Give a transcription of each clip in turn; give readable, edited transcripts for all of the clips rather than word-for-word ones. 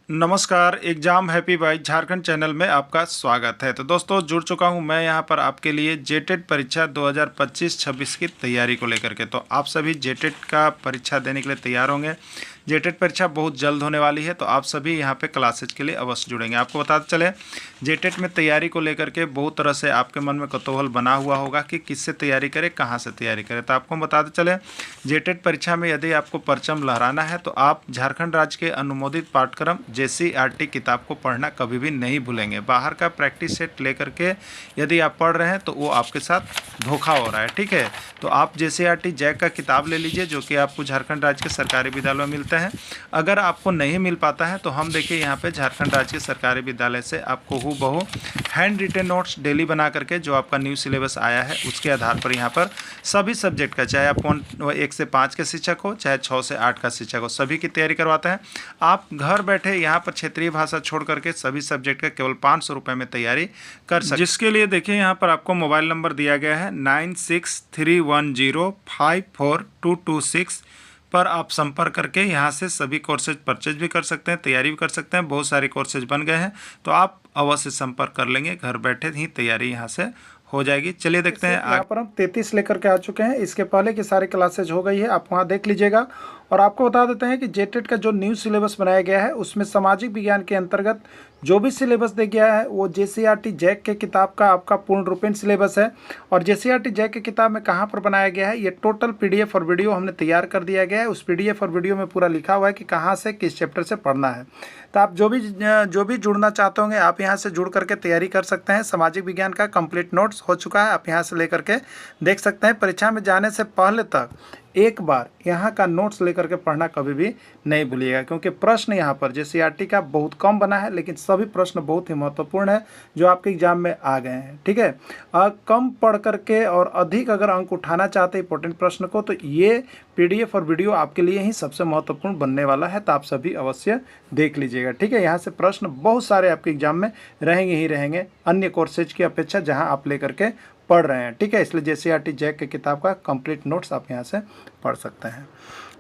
नमस्कार, exam happy by Jharkhand channel में आपका स्वागत है। तो दोस्तों जुड़ चुका हूं मैं यहां पर आपके लिए जेटेट परीक्षा 2025-26 की तैयारी को लेकर के। तो आप सभी जेटेट का परीक्षा देने के लिए तैयार होंगे। जेटेट परीक्षा बहुत जल्द होने वाली है, तो आप सभी यहां पे क्लासेज के लिए अवश्य जुड़ेंगे। आपको बताते चले, जेटेट में तैयारी को लेकर के बहुत तरह से आपके मन में कौतूहल बना हुआ होगा कि किससे तैयारी करें, कहाँ से तैयारी करें। तो आपको बताते चले, जेटेट परीक्षा में यदि आपको परचम लहराना है तो आप झारखंड राज्य के अनुमोदित पाठ्यक्रम JCERT किताब को पढ़ना कभी भी नहीं भूलेंगे। बाहर का प्रैक्टिस सेट लेकर के यदि आप पढ़ रहे हैं तो वो आपके साथ धोखा हो रहा है, ठीक है। तो आप JCERT जैक का किताब ले लीजिए, जो कि आपको झारखंड राज्य के सरकारी विद्यालयों में मिलते हैं। अगर आपको नहीं मिल पाता है तो हम देखिए यहाँ पे झारखंड राज्य के सरकारी विद्यालय से आपको हूबहू हैंड रिटेन नोट्स डेली बना करके जो आपका न्यू सिलेबस आया है उसके आधार पर यहाँ पर सभी सब्जेक्ट का, चाहे आप 1 से 5 के शिक्षक हो, चाहे 6 से 8 का शिक्षक हो, सभी की तैयारी करवाते हैं। आप घर बैठे यहाँ पर क्षेत्रीय भाषा छोड़ करके सभी सब्जेक्ट का केवल 500 रुपये में तैयारी कर सकते हैं। जिसके लिए देखिए यहाँ पर आपको मोबाइल नंबर दिया गया है 9631054226 पर आप संपर्क करके यहाँ से सभी कोर्सेज परचेज भी कर सकते हैं, तैयारी भी कर सकते हैं। बहुत सारे कोर्सेज बन गए हैं, तो आप अवश्य संपर्क कर लेंगे। घर बैठे ही तैयारी यहाँ से हो जाएगी। चलिए देखते हैं। यहाँ पर हम 33 लेकर के आ चुके हैं। इसके पहले की सारी क्लासेज हो गई है, आप वहाँ देख लीजिएगा। और आपको बता देते हैं कि जेटेट का जो न्यू सिलेबस बनाया गया है उसमें सामाजिक विज्ञान के अंतर्गत जो भी सिलेबस दिया गया है वो JCERT जैक के किताब का आपका पूर्ण रूपेण सिलेबस है। और JCERT जैक की किताब में कहाँ पर बनाया गया है, ये टोटल PDF और वीडियो हमने तैयार कर दिया गया है। उस PDF और वीडियो में पूरा लिखा हुआ है कि कहाँ से किस चैप्टर से पढ़ना है। तो आप जो भी जुड़ना चाहते होंगे आप यहाँ से जुड़ करके तैयारी कर सकते हैं। सामाजिक विज्ञान का कंप्लीट नोट्स हो चुका है, आप यहाँ से लेकर के देख सकते हैं। परीक्षा में जाने से पहले तक एक बार यहाँ का नोट्स लेकर के पढ़ना कभी भी नहीं भूलिएगा, क्योंकि प्रश्न यहाँ पर JCERT का बहुत कम बना है, लेकिन सभी प्रश्न बहुत ही महत्वपूर्ण है जो आपके एग्जाम में आ गए हैं, ठीक है। कम पढ़ करके और अधिक अगर अंक उठाना चाहते हैं इंपॉर्टेंट प्रश्न को, तो ये PDF और वीडियो आपके लिए ही सबसे महत्वपूर्ण बनने वाला है। तो आप सभी अवश्य देख लीजिएगा, ठीक है। यहाँ से प्रश्न बहुत सारे आपके एग्जाम में रहेंगे ही रहेंगे, अन्य कोर्सेज की अपेक्षा जहाँ आप लेकर के पढ़ रहे हैं, ठीक है। इसलिए JCERT जैक की किताब का कंप्लीट नोट्स आप यहाँ से पढ़ सकते हैं।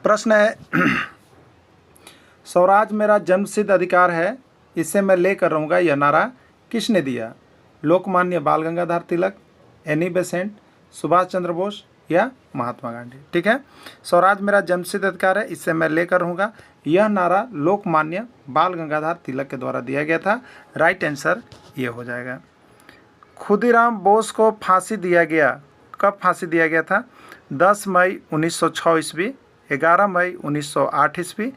प्रश्न है स्वराज मेरा जन्मसिद्ध अधिकार है, इसे मैं लेकर रहूँगा, यह नारा किसने दिया? लोकमान्य बाल गंगाधर तिलक, एनी बेसेंट, सुभाष चंद्र बोस या महात्मा गांधी, ठीक है। स्वराज मेरा जन्मसिद्ध अधिकार है, इससे मैं लेकर रहूँगा, यह नारा लोकमान्य बाल गंगाधर तिलक के द्वारा दिया गया था। राइट आंसर ये हो जाएगा। खुदीराम बोस को फांसी दिया गया, कब फांसी दिया गया था? 10 मई 1906 ईस्वी, 11 मई 1908 ईस्वी,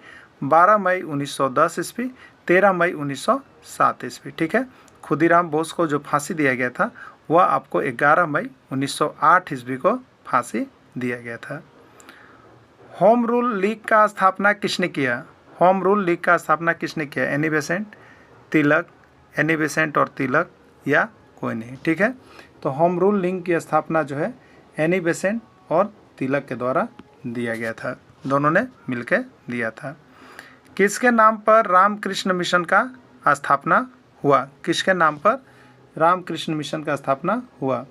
12 मई 1910 ईस्वी, 13 मई 1907 ईस्वी, ठीक है। खुदीराम बोस को जो फांसी दिया गया था वह आपको 11 मई 1908 ईस्वी को फांसी दिया गया था। होम रूल लीग का स्थापना किसने किया? होम रूल लीग का स्थापना किसने किया? एनी बेसेंट, तिलक, एनी बेसेंट और तिलक या कोई नहीं, ठीक है। तो होम रूल लीग की स्थापना जो है एनी बेसेंट और तिलक के द्वारा दिया गया था, दोनों ने मिलकर दिया था। किसके नाम पर रामकृष्ण मिशन का स्थापना हुआ? किसके नाम पर रामकृष्ण मिशन का स्थापना हुआ?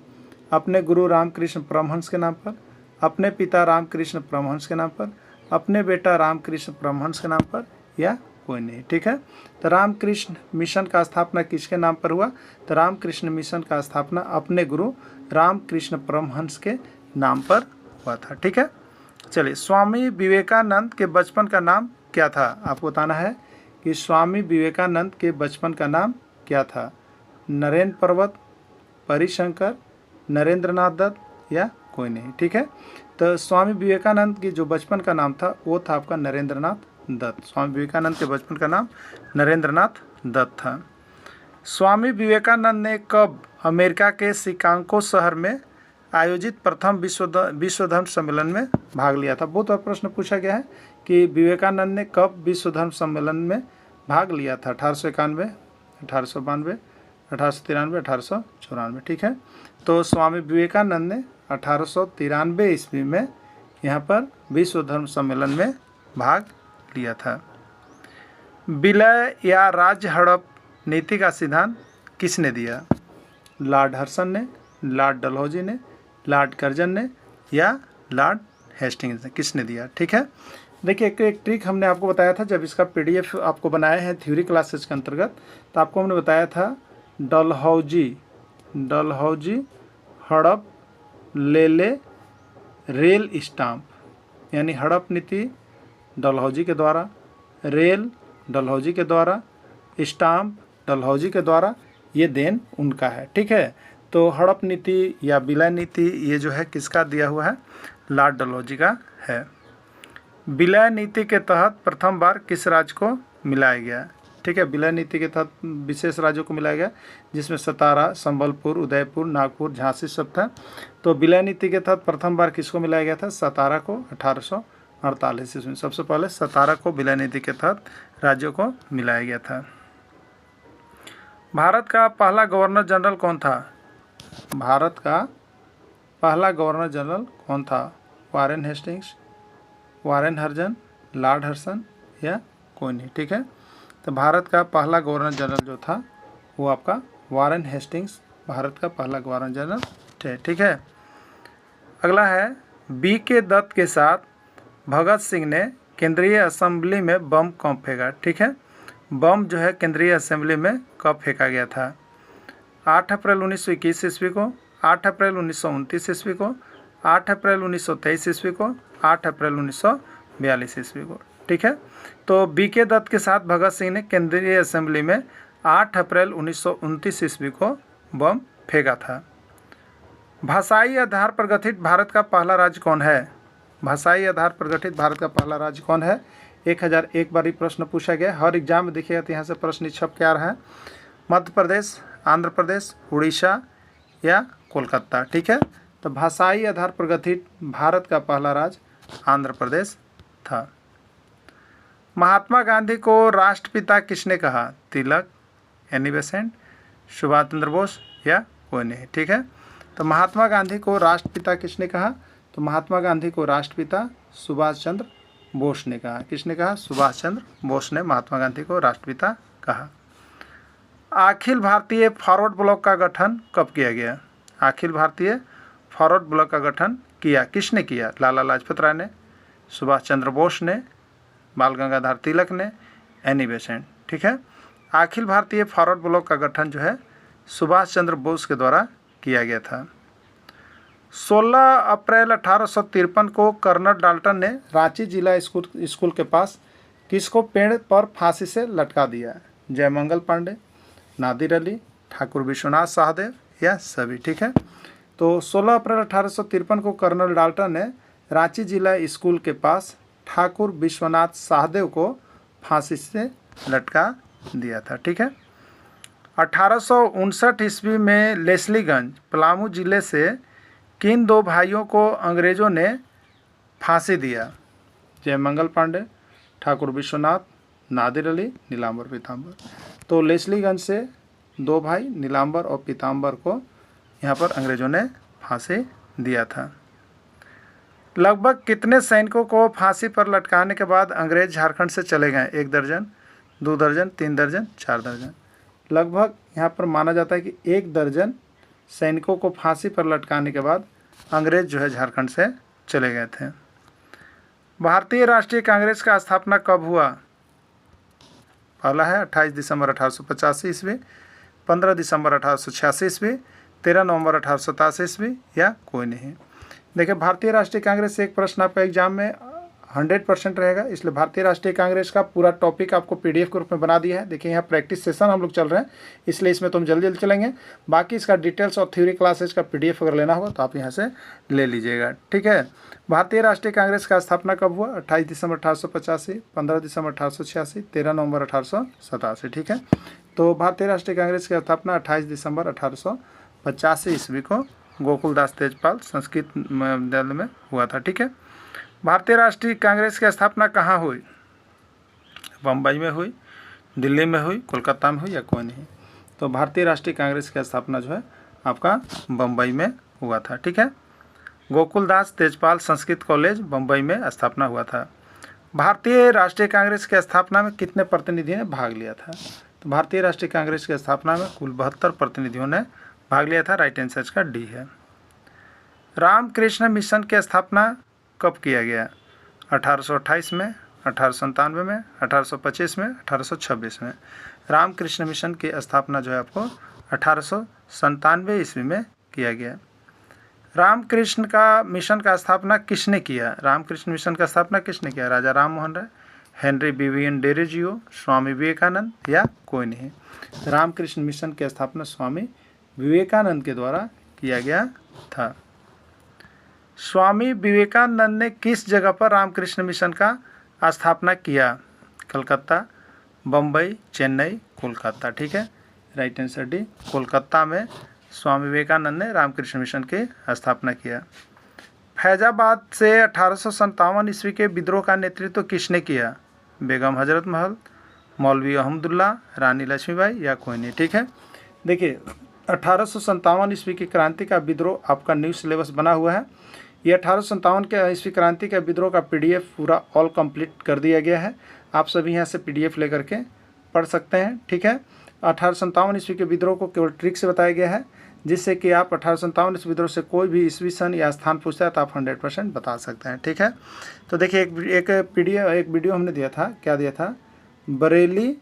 अपने गुरु रामकृष्ण परमहंस के नाम पर, अपने पिता रामकृष्ण परमहंस के नाम पर, अपने बेटा रामकृष्ण परमहंस के नाम पर या कोई नहीं, ठीक है। तो रामकृष्ण मिशन का स्थापना किसके नाम पर हुआ? तो रामकृष्ण मिशन का स्थापना अपने गुरु रामकृष्ण परमहंस के नाम पर हुआ था, ठीक है। चलिए, स्वामी विवेकानंद के बचपन का नाम क्या था? आपको बताना है कि स्वामी विवेकानंद के बचपन का नाम क्या था? नरेंद्र पर्वत, परिशंकर, नरेंद्रनाथ दत्त या कोई नहीं, ठीक है। तो स्वामी विवेकानंद की जो बचपन का नाम था वो था आपका नरेंद्रनाथ दत्त। स्वामी विवेकानंद के बचपन का नाम नरेंद्रनाथ दत्त था। स्वामी विवेकानंद ने कब अमेरिका के शिकागो शहर में आयोजित प्रथम विश्व धर्म सम्मेलन में भाग लिया था? बहुत बार प्रश्न पूछा गया है कि विवेकानंद ने कब विश्व धर्म सम्मेलन में भाग लिया था? 1891, 1892, 1893, 1894, ठीक है। तो स्वामी विवेकानंद ने 1893 ईस्वी में यहाँ पर विश्व धर्म सम्मेलन में भाग लिया था। विलय या राज्य हड़प नीति का सिद्धांत किसने दिया? लॉर्ड हर्सन ने, लॉर्ड डलहौजी ने, लॉर्ड कर्जन ने या लॉर्ड हेस्टिंग्स ने? किसने दिया, ठीक है। देखिए एक ट्रिक हमने आपको बताया था, जब इसका PDF आपको बनाए हैं थ्योरी क्लासेज के अंतर्गत, तो आपको हमने बताया था डलहौजी हड़प ले रेल स्टाम्प, यानी हड़प नीति डलहौजी के द्वारा, रेल डलहौजी के द्वारा, स्टाम्प डलहौजी के द्वारा, ये देन उनका है। ठीक है, तो हड़प नीति या विलय नीति ये जो है किसका दिया हुआ है, लॉर्ड डलहौजी का है। विलय नीति के तहत प्रथम बार किस राज्य को मिलाया गया। ठीक है, विलय नीति के तहत विशेष राज्यों को मिलाया गया, जिसमें सतारा, संबलपुर, उदयपुर, नागपुर, झांसी सब था। तो विलय नीति के तहत प्रथम बार किसको मिलाया गया था, सतारा को 1848 ईस्वी में। सबसे पहले सतारा को विलय नीति के तहत राज्यों को मिलाया गया था। भारत का पहला गवर्नर जनरल कौन था। भारत का पहला गवर्नर जनरल कौन था, वारेन हेस्टिंग्स, वारेन हर्जन, लॉर्ड हर्सन या कोई नहीं। ठीक है, तो भारत का पहला गवर्नर जनरल जो था वो आपका वारेन हेस्टिंग्स भारत का पहला गवर्नर जनरल थे। ठीक है, अगला है BK दत्त के साथ भगत सिंह ने केंद्रीय असेंबली में बम कब फेंका। ठीक है, बम जो है केंद्रीय असेंबली में कब फेंका गया था, 8 अप्रैल 1921 ईस्वी को, 8 अप्रैल 1929 ईस्वी को, 8 अप्रैल 1923 ईस्वी को, 8 अप्रैल 1942 ईस्वी को। ठीक है, तो BK दत्त के साथ भगत सिंह ने केंद्रीय असेंबली में 8 अप्रैल 1929 ईस्वी को बम फेंका था। भाषाई आधार पर गठित भारत का पहला राज्य कौन है। भाषाई आधार पर गठित भारत का पहला राज्य कौन है। 1001 बार प्रश्न पूछा गया, हर एग्जाम में देखिएगा तो यहाँ से प्रश्न छप के आ रहा है। मध्य प्रदेश, आंध्र प्रदेश, उड़ीसा या कोलकाता। ठीक है, तो भाषाई आधार पर गठित भारत का पहला राज्य आंध्र प्रदेश था। महात्मा गांधी को राष्ट्रपिता किसने कहा, तिलक, एनी बेसेंट, सुभाष चंद्र बोस या कोई नहीं। ठीक है, तो महात्मा गांधी को राष्ट्रपिता किसने कहा, तो महात्मा गांधी को राष्ट्रपिता सुभाष चंद्र बोस ने कहा। किसने कहा, सुभाष चंद्र बोस ने महात्मा गांधी को राष्ट्रपिता कहा। अखिल भारतीय फॉरवर्ड ब्लॉक का गठन कब किया गया। अखिल भारतीय फॉरवर्ड ब्लॉक का गठन किया, किसने किया, लाला लाजपत राय ने, सुभाष चंद्र बोस ने, बाल गंगाधर तिलक ने, एनी बेसेंट। ठीक है, अखिल भारतीय फॉरवर्ड ब्लॉक का गठन जो है सुभाष चंद्र बोस के द्वारा किया गया था। 16 अप्रैल 1853 को कर्नल डाल्टन ने रांची जिला स्कूल के पास किसको पेड़ पर फांसी से लटका दिया, जयमंगल पांडे, नादिर अली, ठाकुर विश्वनाथ सहदेव या सभी। ठीक है, तो 16 अप्रैल 1853 को कर्नल डाल्टन ने रांची जिला स्कूल के पास ठाकुर विश्वनाथ सहदेव को फांसी से लटका दिया था। ठीक है, 1859 ईस्वी में लेस्लीगंज, पलामू जिले से किन दो भाइयों को अंग्रेज़ों ने फांसी दिया, जयमंगल पांडे, ठाकुर विश्वनाथ, नादिर अली, नीलांबर पीताम्बर। तो लेस्लीगंज से दो भाई नीलांबर और पीताम्बर को यहाँ पर अंग्रेज़ों ने फांसी दिया था। लगभग कितने सैनिकों को फांसी पर लटकाने के बाद अंग्रेज झारखंड से चले गए, 1 दर्जन, 2 दर्जन, 3 दर्जन, 4 दर्जन। लगभग यहाँ पर माना जाता है कि 1 दर्जन सैनिकों को फांसी पर लटकाने के बाद अंग्रेज जो है झारखंड से चले गए थे। भारतीय राष्ट्रीय कांग्रेस का स्थापना कब हुआ। पहला है 28 दिसंबर 1885 ईस्वी, 15 दिसंबर 1886 ईस्वी, 13 नवंबर 1887 ईस्वी या कोई नहीं। देखिए, भारतीय राष्ट्रीय कांग्रेस से एक प्रश्न आपका एग्जाम में 100% रहेगा, इसलिए भारतीय राष्ट्रीय कांग्रेस का पूरा टॉपिक आपको PDF के रूप में बना दिया है। देखिए, यहाँ प्रैक्टिस सेशन हम लोग चल रहे हैं, इसलिए इसमें तो हम जल्दी जल्दी चलेंगे। बाकी इसका डिटेल्स और थ्योरी क्लासेज का PDF अगर लेना होगा तो आप यहाँ से ले लीजिएगा। ठीक है, भारतीय राष्ट्रीय कांग्रेस का स्थापना कब हुआ, 28 दिसंबर 1885, 15 दिसंबर 1886, 13 नवंबर 1887। ठीक है, तो भारतीय राष्ट्रीय कांग्रेस की स्थापना 28 दिसंबर 1885 ईस्वी को गोकुलदास तेजपाल संस्कृत विद्यालय में हुआ था। ठीक है, भारतीय राष्ट्रीय कांग्रेस की स्थापना कहाँ हुई, बम्बई में हुई, दिल्ली में हुई, कोलकाता में हुई या कोई नहीं। तो भारतीय राष्ट्रीय कांग्रेस की स्थापना जो है आपका बम्बई में हुआ था। ठीक है, गोकुलदास तेजपाल संस्कृत कॉलेज बम्बई में स्थापना हुआ था। भारतीय राष्ट्रीय कांग्रेस की स्थापना में कितने प्रतिनिधियों ने भाग लिया था। तो भारतीय राष्ट्रीय कांग्रेस की स्थापना में कुल 72 प्रतिनिधियों ने भाग लिया था। राइट आंसर का डी है। रामकृष्ण मिशन की स्थापना कब किया गया। 1828 में, 1897 में, 1825 में, 1826 में। रामकृष्ण मिशन की स्थापना जो है आपको 1897 ईस्वी में किया गया। रामकृष्ण का मिशन का स्थापना किसने किया? रामकृष्ण मिशन का स्थापना किसने किया? राजा राम मोहन राय, हेनरी विवियन डेरेजियो, स्वामी विवेकानंद या कोई नहीं। रामकृष्ण मिशन की स्थापना स्वामी विवेकानंद के द्वारा किया गया था। स्वामी विवेकानंद ने किस जगह पर रामकृष्ण मिशन का स्थापना किया? कलकत्ता, बम्बई, चेन्नई, कोलकाता। ठीक है, राइट आंसर डी, कोलकाता में स्वामी विवेकानंद ने रामकृष्ण मिशन की स्थापना किया। फैजाबाद से 1857 ईस्वी के विद्रोह का नेतृत्व किसने किया? बेगम हजरत महल, मौलवी अहमदुल्ला, रानी लक्ष्मीबाई या कोई नहीं। ठीक है, देखिए 1857 ईस्वी की क्रांति का विद्रोह आपका न्यू सिलेबस बना हुआ है। ये 1857 के ईस्वी क्रांति का विद्रोह का PDF पूरा ऑल कंप्लीट कर दिया गया है। आप सभी यहाँ से PDF लेकर के पढ़ सकते हैं। ठीक है, 1857 ईस्वी के विद्रोह को केवल ट्रिक से बताया गया है, जिससे कि आप 1857 ईस्वी विद्रोह से कोई भी ईस्वी सन या स्थान पूछता है तो आप 100% बता सकते हैं। ठीक है, तो देखिए एक वीडियो हमने दिया था, क्या दिया था? बरेली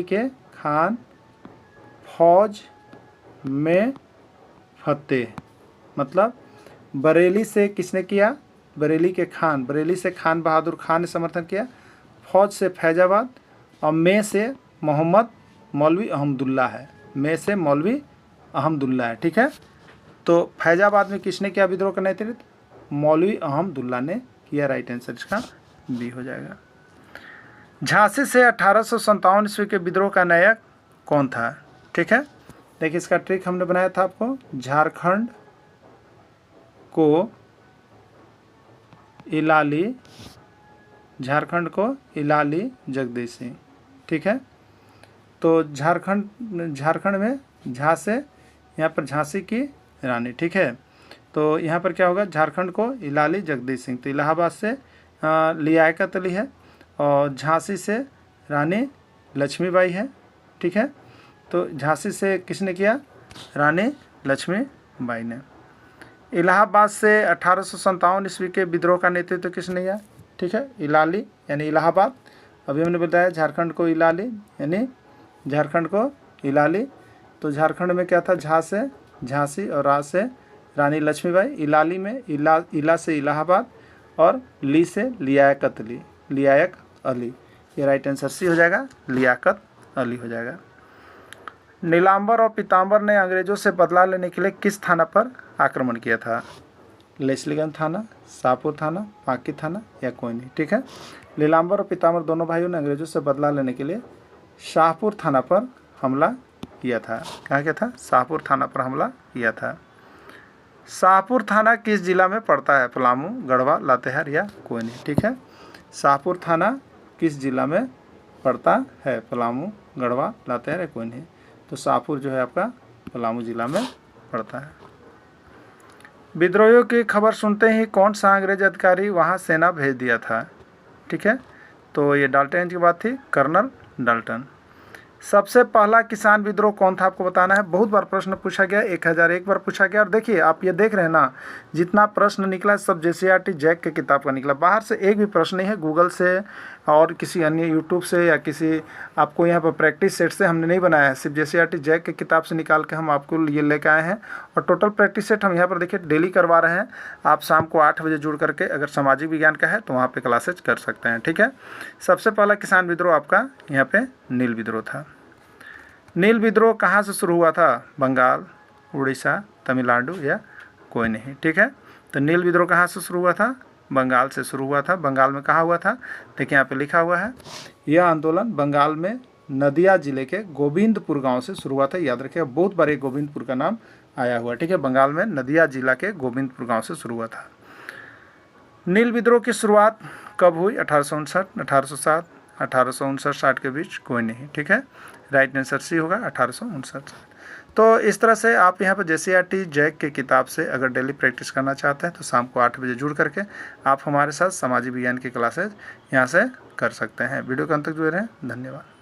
के खान फौज में फतेह, मतलब बरेली से किसने किया? बरेली से खान बहादुर खान ने समर्थन किया, फौज से फैजाबाद, और में से मौलवी अहमदुल्ला है, में से मौलवी अहमदुल्ला है। ठीक है, तो फैजाबाद में किसने किया विद्रोह का नेतृत्व? मौलवी अहमदुल्ला ने किया। राइट आंसर इसका बी हो जाएगा। झांसी से 1857 ईस्वी के विद्रोह का नायक कौन था? ठीक है, देखिए इसका ट्रिक हमने बनाया था आपको। झारखंड को इलाली जगदीश सिंह। ठीक है, तो झारखंड में झा से यहाँ पर झांसी की रानी। ठीक है, तो यहाँ पर क्या होगा? झारखंड को इलाली जगदीश सिंह, तो इलाहाबाद से लियाकत अली है, और झांसी से रानी लक्ष्मीबाई है। ठीक है, तो झांसी से किसने किया? रानी लक्ष्मीबाई ने। इलाहाबाद से 1857 ईस्वी के विद्रोह का नेतृत्व किसने किया? ठीक है, इलाली यानी इलाहाबाद। अभी हमने बताया झारखंड को इलाली यानी झारखंड को इलाली, तो झारखंड में क्या था? झा से झांसी और रा से रानी लक्ष्मीबाई। इलाली में इला से इलाहाबाद और ली से लियाकत अली। ये राइट आंसर सी हो जाएगा, लियाकत अली हो जाएगा। नीलांबर और पीतांबर ने अंग्रेजों से बदला लेने के लिए किस थाना पर आक्रमण किया था? लेस्लीगंज थाना, शाहपुर थाना, पाकी थाना या कोई नहीं। ठीक है, नीलांबर और पीतांबर दोनों भाइयों ने अंग्रेजों से बदला लेने के लिए शाहपुर थाना पर हमला किया था। कहाँ किया था? शाहपुर थाना पर हमला किया था। शाहपुर थाना किस जिला में पड़ता है? पलामू, गढ़वा, लातेहार या कोई नहीं। ठीक है, शाहपुर थाना किस जिला में पड़ता है? पलामू, गढ़वा, लातेहार या कोई नहीं। तो शाहपुर जो है आपका पलामू जिला में पड़ता है। विद्रोहियों की खबर सुनते ही कौन सा अंग्रेज अधिकारी वहां सेना भेज दिया था? ठीक है, तो ये डाल्टन की बात थी, कर्नल डाल्टन। सबसे पहला किसान विद्रोह कौन था आपको बताना है। बहुत बार प्रश्न पूछा गया, 1001 बार पूछा गया। और देखिए आप ये देख रहे हैं ना, जितना प्रश्न निकला सब JCRT जैक के किताब का निकला, बाहर से एक भी प्रश्न नहीं है। गूगल से और किसी अन्य यूट्यूब से या किसी आपको यहाँ पर प्रैक्टिस सेट से हमने नहीं बनाया है, सिर्फ JCRT जैक के किताब से निकाल के हम आपको ये लेकर आए हैं। और टोटल प्रैक्टिस सेट हम यहाँ पर देखिए डेली करवा रहे हैं। आप शाम को 8 बजे जुड़ करके अगर सामाजिक विज्ञान का है तो वहाँ पर क्लासेज कर सकते हैं। ठीक है, सबसे पहला किसान विद्रोह आपका यहाँ पे नील विद्रोह था। नील विद्रोह कहाँ से शुरू हुआ था? बंगाल, उड़ीसा, तमिलनाडु या कोई नहीं। ठीक है, तो नील विद्रोह कहाँ से शुरू हुआ था? बंगाल से शुरू हुआ था। बंगाल में कहाँ हुआ था? देखिए यहाँ पे लिखा हुआ है, यह आंदोलन बंगाल में नदिया जिले के गोविंदपुर गांव से शुरू हुआ था। याद रखिएगा, बहुत बार गोविंदपुर का नाम आया हुआ। ठीक है, बंगाल में नदिया जिला के गोविंदपुर गाँव से शुरू हुआ था। नील विद्रोह की शुरुआत कब हुई? 1859, 1807, 1859-60 के बीच कोई नहीं। ठीक है, राइट आंसर सी होगा 1859। तो इस तरह से आप यहाँ पर JCRT जैक के किताब से अगर डेली प्रैक्टिस करना चाहते हैं तो शाम को 8 बजे जुड़ करके आप हमारे साथ सामाजिक विज्ञान की क्लासेज यहाँ से कर सकते हैं। वीडियो के अंत तक जुड़े रहें, धन्यवाद।